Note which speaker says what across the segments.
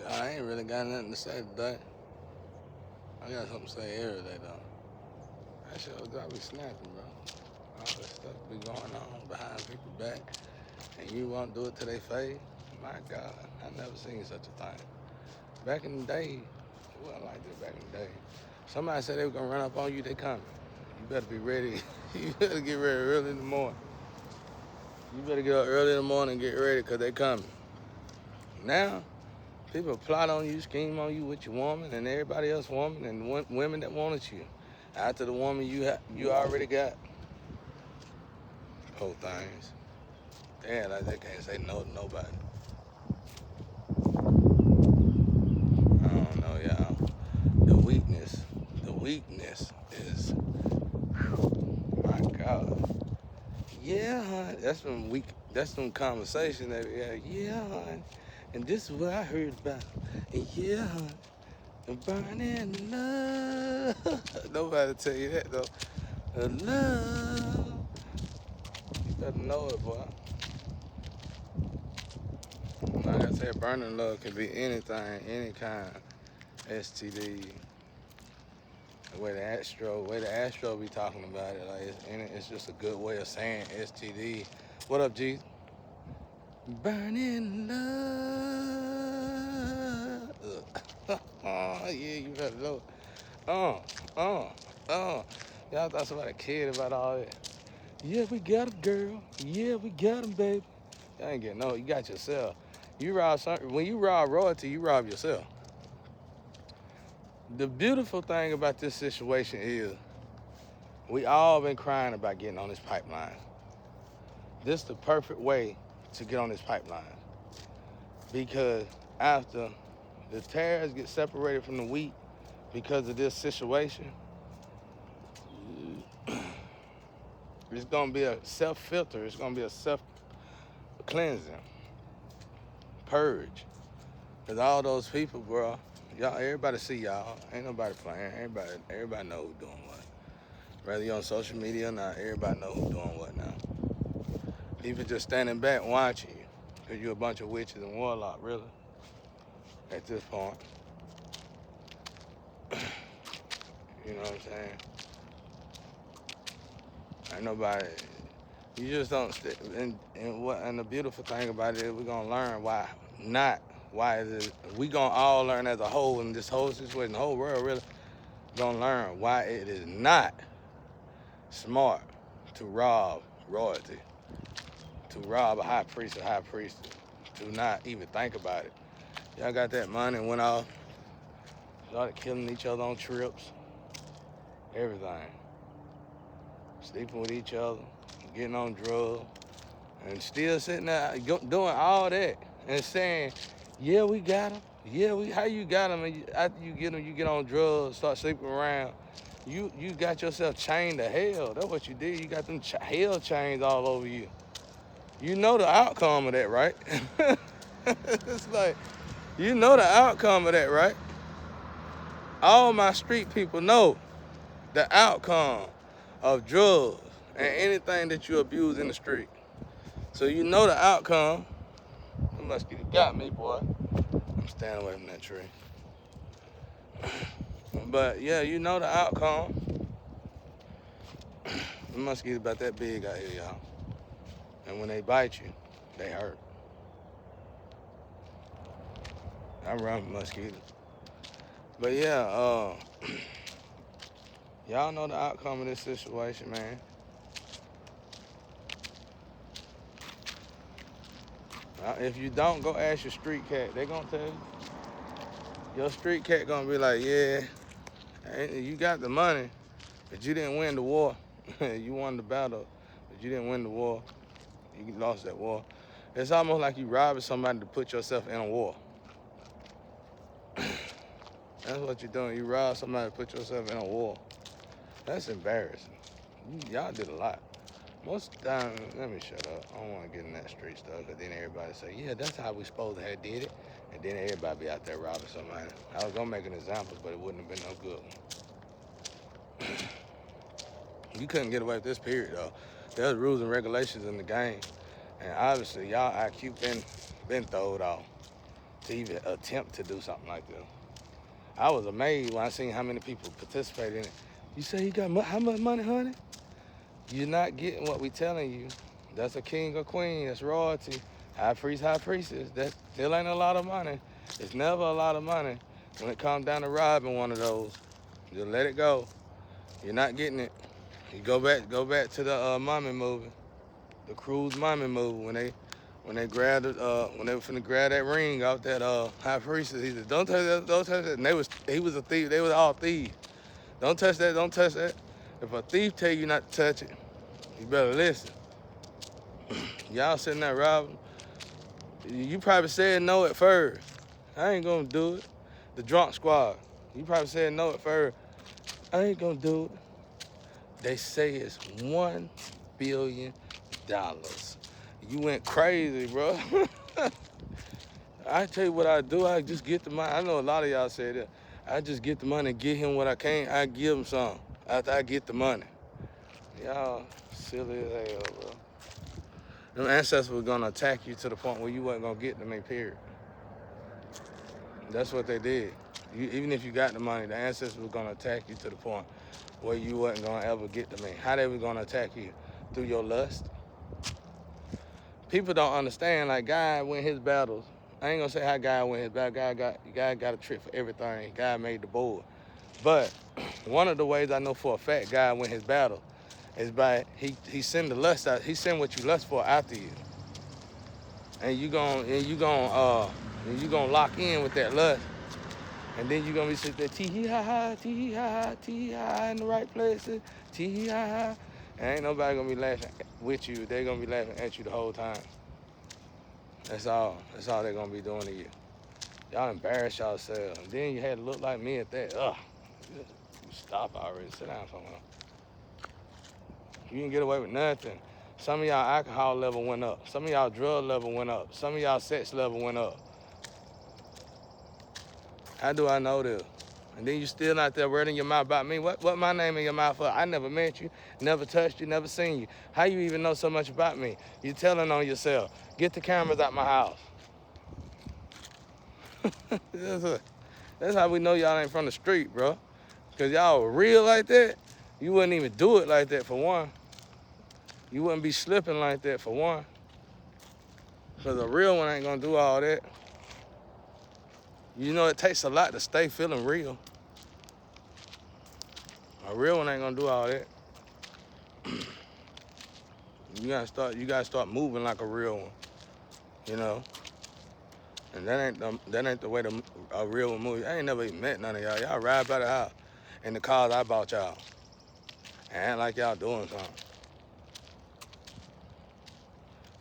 Speaker 1: I ain't really got nothing to say today. I got something to say every day though. That shit was I be snapping, bro. All this stuff be going on behind people's back, and you won't do it to their face. My God, I never seen such a thing. Back in the day, it wasn't like this back in the day. Somebody said they were gonna run up on you, they coming. You better be ready. You better get ready early in the morning. You better get up early in the morning and get ready, cause they coming. Now, people plot on you, scheme on you with your woman and everybody else woman and women that wanted you. After the woman you already got. Whole things. Yeah, like they can't say no to nobody. I don't know, y'all. The weakness is, my God. Yeah, hon. That's some conversation that we have. Yeah, hon. And this is what I heard about. And yeah, hon. And burning love. Nobody tell you that though. Love. You better know it, boy. Like I said, burning love can be anything, any kind. STD. The way the Astro be talking about it, like it's just a good way of saying STD. What up, G? Burning love. Oh, yeah, you better know. Uh, uh, uh. Y'all thought somebody cared about all that. Yeah, we got him, girl. Yeah, we got him, baby. Y'all ain't getting no. You got yourself. You rob something. When you rob royalty, you rob yourself. The beautiful thing about this situation is we all been crying about getting on this pipeline. This is the perfect way to get on this pipeline. Because after the tares get separated from the wheat because of this situation, it's gonna be a self-filter. It's gonna be a self-cleansing, purge. Cause all those people, bro, y'all, everybody see y'all. Ain't nobody playing. Everybody know who doing what. Whether you're on social media or not, everybody know who doing what now. People just standing back watching you. Cause you're a bunch of witches and warlocks, really. At this point. You know what I'm saying? Ain't nobody. You just don't. And the beautiful thing about it is we're gonna learn why not. Why is it? We gonna all learn as a whole in this whole situation, the whole world really gonna learn why it is not smart to rob royalty, to rob a high priest or high priestess, to not even think about it. Y'all got that money and went off, started killing each other on trips, everything, sleeping with each other, getting on drugs, and still sitting there doing all that and saying, yeah, we got him. Yeah, how you got him? And after you get him, you get on drugs, start sleeping around. You got yourself chained to hell. That's what you did. You got them hell chains all over you. You know the outcome of that, right? It's like, you know the outcome of that, right? All my street people know the outcome of drugs and anything that you abuse in the street. So you know the outcome. The mosquito got me, boy. I'm staying away from that tree. But yeah, you know the outcome. The mosquitoes about that big out here, y'all. And when they bite you, they hurt. I run from mosquitoes. But yeah, y'all know the outcome of this situation, man. If you don't, go ask your street cat. They gonna tell you. Your street cat gonna be like, yeah, you got the money, but you didn't win the war. You won the battle, but you didn't win the war. You lost that war. It's almost like you robbing somebody to put yourself in a war. That's what you're doing. You rob somebody to put yourself in a war. That's embarrassing. Y'all did a lot. Most of the time, let me shut up. I don't want to get in that street stuff because then everybody say, yeah, that's how we supposed to have did it. And then everybody be out there robbing somebody. I was going to make an example, but it wouldn't have been no good one. You couldn't get away with this period, though. There's rules and regulations in the game. And obviously, y'all IQ been throwed off to even attempt to do something like that. I was amazed when I seen how many people participated in it. You say you got how much money, honey? You're not getting what we telling you. That's a king or queen. That's royalty. High priest, high priestess. That still ain't a lot of money. It's never a lot of money when it comes down to robbing one of those. Just let it go. You're not getting it. You go back to the Mummy movie, the Cruise Mummy movie when they grabbed it, when they were finna grab that ring off that high priestess. He said, "Don't touch that, don't touch that." And he was a thief. They was all thieves. Don't touch that, don't touch that. If a thief tell you not to touch it, you better listen. Y'all sitting there robbing. You probably said no at first. I ain't gonna do it. The drunk squad. You probably said no at first. I ain't gonna do it. They say it's $1 billion. You went crazy, bro. I tell you what I do. I just get the money. I know a lot of y'all say that. I just get the money and get him what I can. I give him some after I get the money. Y'all silly as hell, bro. Them ancestors were gonna attack you to the point where you wasn't gonna get them, period. That's what they did. Even if you got the money, the ancestors were gonna attack you to the point where you wasn't gonna ever get the money. How they were gonna attack you? Through your lust? People don't understand, like God win his battles. I ain't gonna say how God win his battle. God got a trick for everything. God made the board. But one of the ways I know for a fact God win his battle is by he send the lust out. He send what you lust for after you, and you gonna lock in with that lust, and then you gonna be sitting there tee hee ha ha, tee hee ha ha, tee hee ha ha in the right places, tee hee ha ha, and ain't nobody gonna be laughing with you. They gonna be laughing at you the whole time. That's all. That's all they're gonna be doing to you. Y'all embarrass yourselves. And then you had to look like me at that. Ugh. You stop already. Sit down somewhere. You didn't get away with nothing. Some of y'all alcohol level went up. Some of y'all drug level went up. Some of y'all sex level went up. How do I know this? And then you still out there running your mouth about me. What my name in your mouth for? I never met you, never touched you, never seen you. How you even know so much about me? You telling on yourself. Get the cameras out my house. That's how we know y'all ain't from the street, bro. Because y'all were real like that, you wouldn't even do it like that for one. You wouldn't be slipping like that for one. Because a real one ain't gonna do all that. You know it takes a lot to stay feeling real. A real one ain't gonna do all that. You gotta start moving like a real one, you know? And that ain't the way a real one moves. I ain't never even met none of y'all. Y'all ride by the house in the cars I bought y'all. And act like y'all doing something.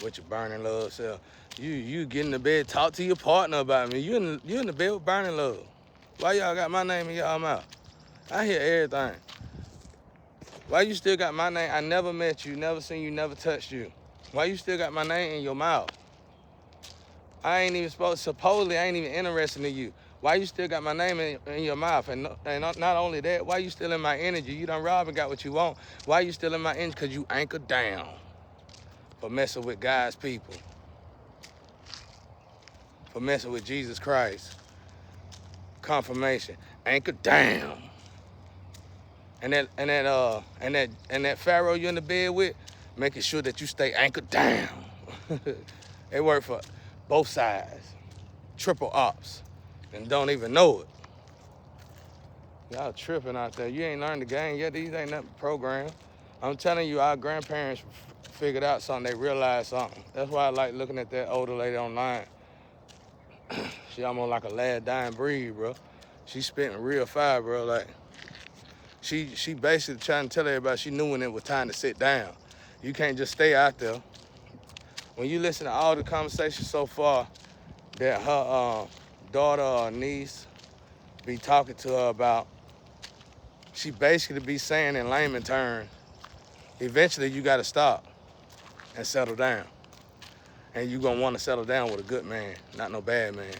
Speaker 1: With your burning love self. You get in the bed, talk to your partner about me. You in the bed with burning love. Why y'all got my name in y'all mouth? I hear everything. Why you still got my name? I never met you, never seen you, never touched you. Why you still got my name in your mouth? I ain't even supposedly I ain't even interested in you. Why you still got my name in your mouth? And not only that, why you still in my energy? You done robbed and got what you want. Why you still in my energy? Because you anchored down for messing with God's people. For messing with Jesus Christ. Confirmation. Anchored down. And that Pharaoh you in the bed with, making sure that you stay anchored down. They work for both sides. Triple ops. And don't even know it. Y'all tripping out there. You ain't learned the game yet. These ain't nothing programmed. I'm telling you, our grandparents figured out something. They realized something. That's why I like looking at that older lady online. She almost like a last dying breed, bro. She spitting real fire, bro. Like, she basically trying to tell everybody she knew when it was time to sit down. You can't just stay out there. When you listen to all the conversations so far that her daughter or niece be talking to her about, she basically be saying in layman terms, eventually you gotta stop and settle down. And you gonna wanna settle down with a good man, not no bad man.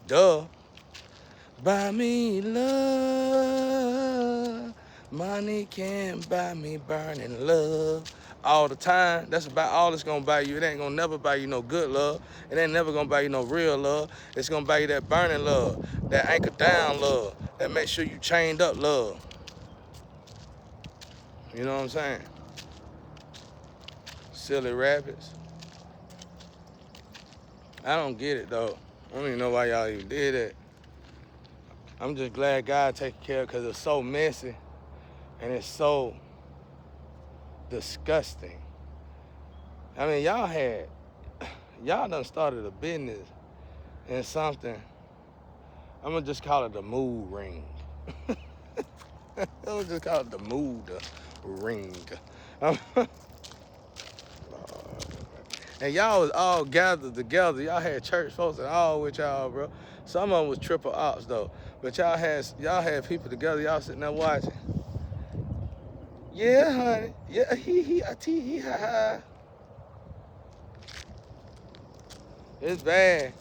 Speaker 1: Duh. Buy me love, money can't buy me burning love. all the time, that's about all it's gonna buy you. It ain't gonna never buy you no good love. It ain't never gonna buy you no real love. It's gonna buy you that burning love, that anchor down love, that make sure you chained up love. You know what I'm saying? Silly rabbits. I don't get it though. I don't even know why y'all even did that. I'm just glad God taking care of it because it's so messy and it's so disgusting. I mean, y'all done started a business in something. I'm gonna just call it the mood ring. I'm gonna just call it the mood ring. And y'all was all gathered together. Y'all had church folks and all with y'all, bro. Some of them was triple ops though. But y'all had people together. Y'all sitting there watching. Yeah, honey. Yeah, he, ha, ha. It's bad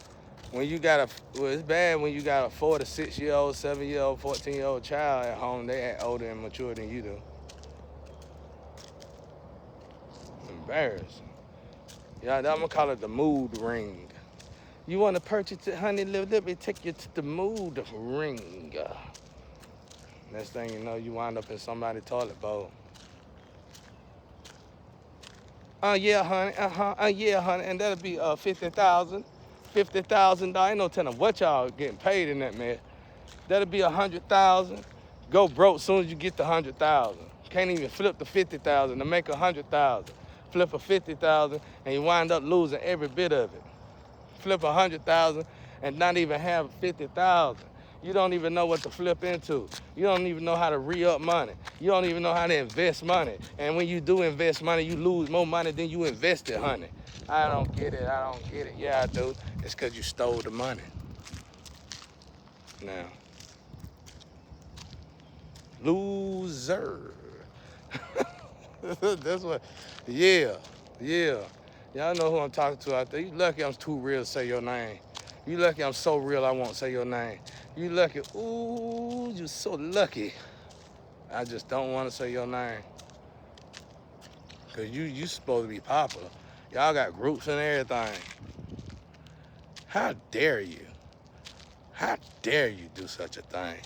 Speaker 1: when you got it's bad when you got a 4 to 6 year old, 7-year-old, 14-year-old child at home. They act older and mature than you do. Embarrassing. Yeah, I'm gonna call it the mood ring. You wanna purchase it, honey? Let me take you to the mood ring. Next thing you know, you wind up in somebody's toilet bowl. Yeah, honey. Yeah, honey. And that'll be $50,000. $50,000. Ain't no telling what y'all getting paid in that mess. That'll be $100,000. Go broke soon as you get the 100,000. Can't even flip the 50,000 to make 100,000. Flip a 50,000 and you wind up losing every bit of it. Flip 100,000 and not even have 50,000. You don't even know what to flip into. You don't even know how to re-up money. You don't even know how to invest money. And when you do invest money, you lose more money than you invested, honey. I don't get it. I don't get it. Yeah, I do. It's because you stole the money. Now, loser. That's what, yeah. Y'all know who I'm talking to out there. You lucky I'm too real to say your name. You lucky I'm so real I won't say your name. You lucky, ooh, you so lucky. I just don't want to say your name. Cause you supposed to be popular. Y'all got groups and everything. How dare you? How dare you do such a thing?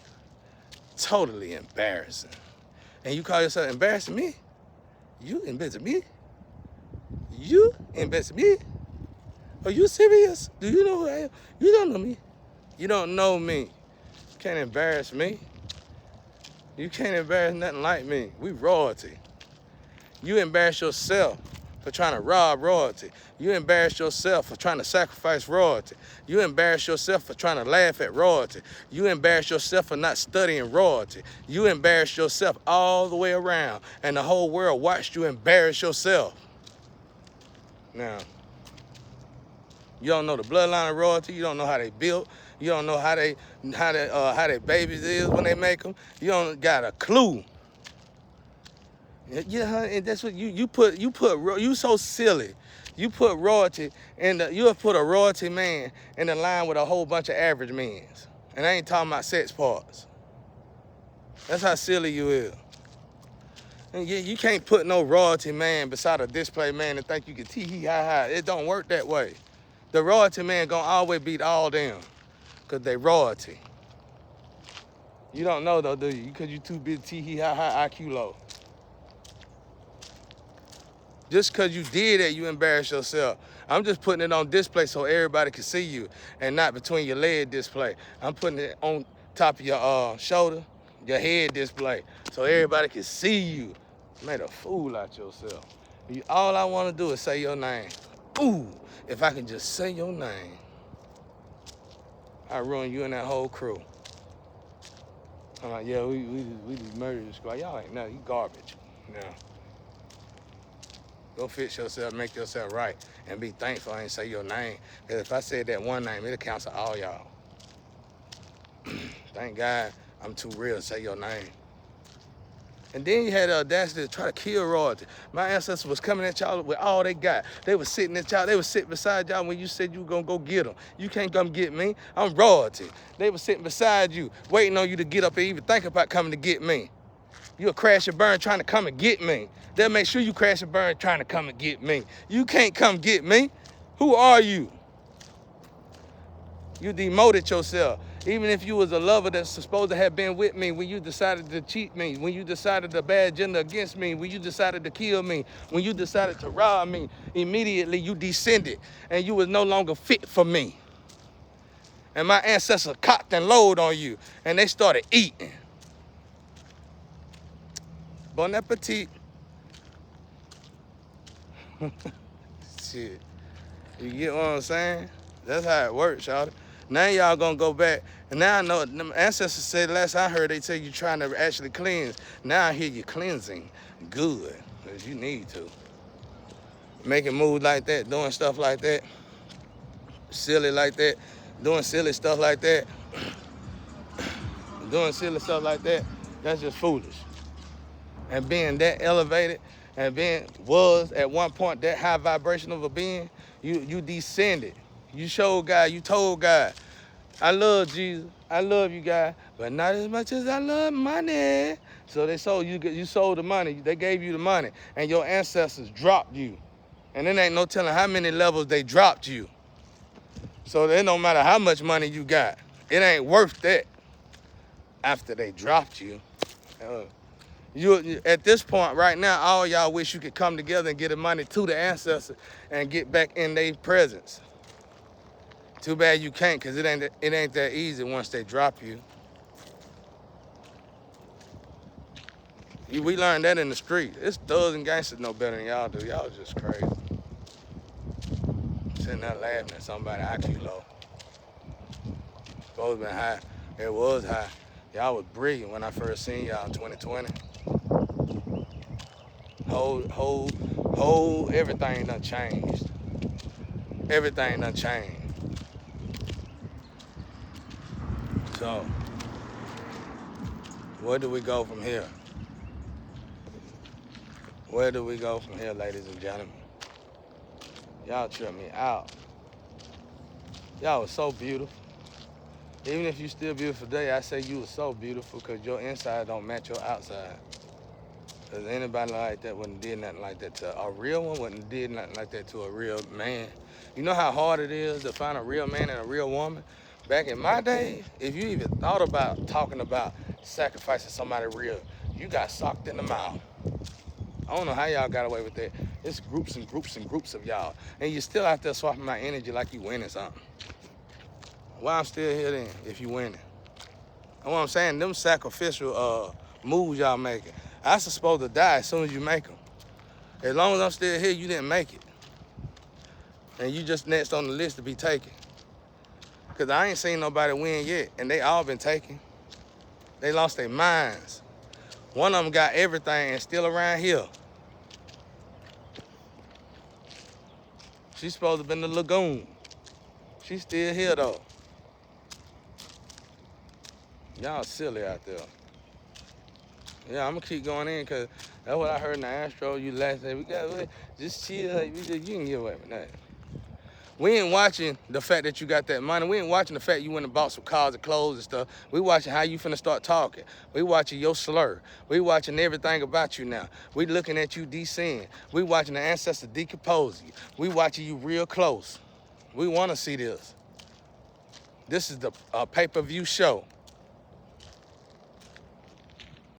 Speaker 1: Totally embarrassing. And you call yourself embarrassing me? You embarrassing me? You embarrassing me? Are you serious? Do you know who I am? You don't know me. You don't know me. You can't embarrass me. You can't embarrass nothing like me. We royalty. You embarrass yourself for trying to rob royalty. You embarrass yourself for trying to sacrifice royalty. You embarrass yourself for trying to laugh at royalty. You embarrass yourself for not studying royalty. You embarrass yourself all the way around, and the whole world watched you embarrass yourself. Now, you don't know the bloodline of royalty. You don't know how they built. You don't know how they babies is when they make them. You don't got a clue. Yeah, and that's what you so silly. You put royalty you put a royalty man in the line with a whole bunch of average men. And I ain't talking about sex parts. That's how silly you is. And you can't put no royalty man beside a display man and think you can tee-hee-ha-ha. It don't work that way. The royalty man gonna always beat all them because they royalty. You don't know though, do you? Because you too busy tee-hee-ha-ha, IQ low. Just because you did that, you embarrass yourself. I'm just putting it on display so everybody can see you and not between your leg display. I'm putting it on top of your shoulder, your head display, so everybody can see you. You made a fool out yourself. All I want to do is say your name. Ooh, if I can just say your name, I ruin you and that whole crew. I'm like, yeah, we just murdered the squad. Y'all ain't nothing, you garbage. Now, go fix yourself, make yourself right, and be thankful I ain't say your name. Because if I said that one name, it'll cancel all y'all. Thank God I'm too real to say your name. And then you had the audacity to try to kill royalty. My ancestors was coming at y'all with all they got. They was sitting at y'all. They was sitting beside y'all when you said you were going to go get them. You can't come get me. I'm royalty. They was sitting beside you, waiting on you to get up and even think about coming to get me. You'll crash and burn trying to come and get me. They'll make sure you crash and burn trying to come and get me. You can't come get me. Who are you? You demoted yourself. Even if you was a lover that's supposed to have been with me when you decided to cheat me, when you decided to bad agenda against me, when you decided to kill me, when you decided to rob me, immediately you descended and you was no longer fit for me. And my ancestors cocked and load on you and they started eating. Bon appetit. Shit. You get what I'm saying? That's how it works, y'all. Now y'all gonna go back. And now I know them ancestors said, last I heard, they tell you trying to actually cleanse. Now I hear you cleansing good, because you need to. Making moves like that, doing stuff like that, silly like that, doing silly stuff like that, doing silly stuff like that, that's just foolish. And being that elevated and was at one point that high vibration of a being, you descended. You showed God, you told God, I love Jesus, I love you, God, but not as much as I love money. So they sold you sold the money, they gave you the money, and your ancestors dropped you. And it ain't no telling how many levels they dropped you. So it don't matter how much money you got, it ain't worth that after they dropped you. You at this point right now, all y'all wish you could come together and get the money to the ancestors and get back in their presence. Too bad you can't, because it ain't that easy once they drop you. We learned that in the street. It's thugs and gangsters know better than y'all do. Y'all just crazy. Sitting there laughing at somebody IQ low. Supposed to be high. It was high. Y'all was brilliant when I first seen y'all in 2020. Whole everything done changed. Everything done changed. So, where do we go from here? Where do we go from here, ladies and gentlemen? Y'all trip me out. Y'all was so beautiful. Even if you still beautiful today, I say you was so beautiful because your inside don't match your outside. Because anybody like that wouldn't did nothing like that to a real one, wouldn't did nothing like that to a real man. You know how hard it is to find a real man and a real woman? Back in my day, if you even thought about talking about sacrificing somebody real, you got socked in the mouth. I don't know how y'all got away with that. It's groups and groups and groups of y'all. And you're still out there swapping my energy like you winning something. Why I'm still here then, if you winning? And what I'm saying, them sacrificial moves y'all making, I supposed to die as soon as you make them. As long as I'm still here, you didn't make it. And you just next on the list to be taken. Because I ain't seen nobody win yet, and they all been taken. They lost their minds. One of them got everything and still around here. She's supposed to have been the lagoon. She's still here though. Y'all silly out there. Yeah, I'm gonna keep going in because that's what I heard in the Astro. You last day, we got just chill. You can get away with that. We ain't watching the fact that you got that money. We ain't watching the fact you went and bought some cars and clothes and stuff. We watching how you finna start talking. We watching your slur. We watching everything about you now. We looking at you descend. We watching the ancestors decompose you. We watching you real close. We wanna see this. This is the pay-per-view show.